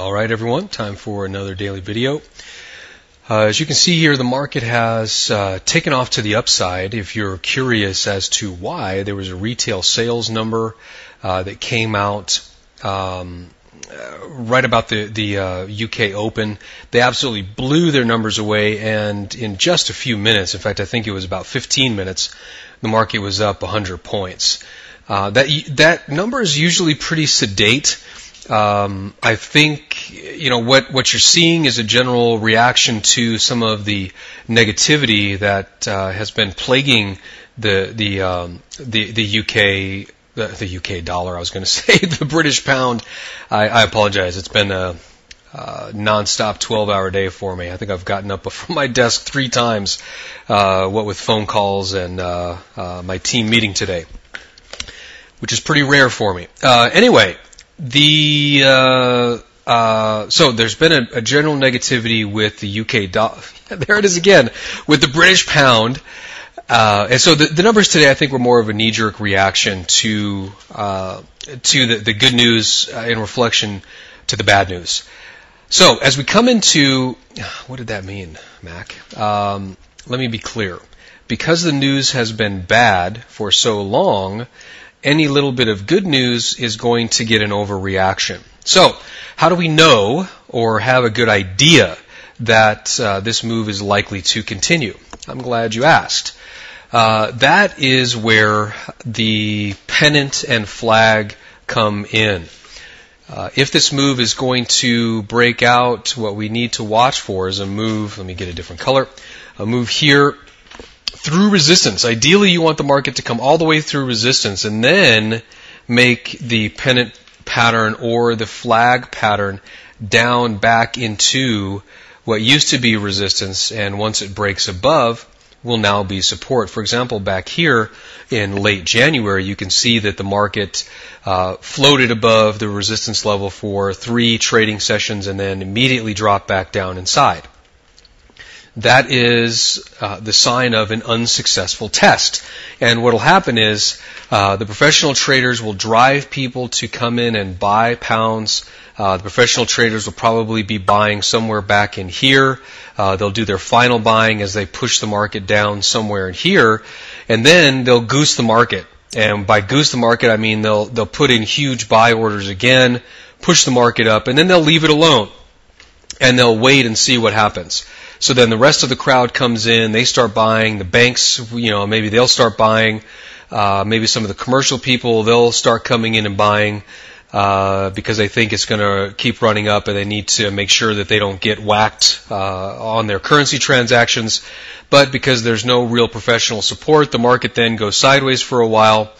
All right, everyone, time for another daily video. As you can see here, the market has taken off to the upside. If you're curious as to why, there was a retail sales number that came out right about the UK Open. They absolutely blew their numbers away, and in just a few minutes, in fact, I think it was about 15 minutes, the market was up 100 points. That number is usually pretty sedate. I think, what you're seeing is a general reaction to some of the negativity that has been plaguing the UK dollar. I was going to say the British pound. I apologize. It's been a non-stop 12-hour day for me. I think I've gotten up from my desk 3 times, what with phone calls and my team meeting today, which is pretty rare for me. Anyway. So there's been a general negativity with the UK dollar. There it is again, with the British pound. And so the numbers today, I think, were more of a knee-jerk reaction to the good news in reflection to the bad news. So as we come into, what did that mean, Mac? Let me be clear. Because the news has been bad for so long, any little bit of good news is going to get an overreaction. So, how do we know or have a good idea that this move is likely to continue? I'm glad you asked. That is where the pennant and flag come in. If this move is going to break out, what we need to watch for is a move, let me get a different color, a move here through resistance. Ideally, you want the market to come all the way through resistance and then make the pennant pattern or the flag pattern down back into what used to be resistance, and once it breaks above, will now be support. For example, back here in late January, you can see that the market floated above the resistance level for 3 trading sessions and then immediately dropped back down inside. That is the sign of an unsuccessful test. And what will happen is the professional traders will drive people to come in and buy pounds. The professional traders will probably be buying somewhere back in here. They'll do their final buying as they push the market down somewhere in here. And then they'll goose the market. And by goose the market, I mean they'll put in huge buy orders again, push the market up, and then they'll leave it alone. And they'll wait and see what happens. So then the rest of the crowd comes in, they start buying, the banks, maybe they'll start buying, maybe some of the commercial people, they'll start coming in and buying, because they think it's going to keep running up and they need to make sure that they don't get whacked, on their currency transactions. But because there's no real professional support, the market then goes sideways for a while,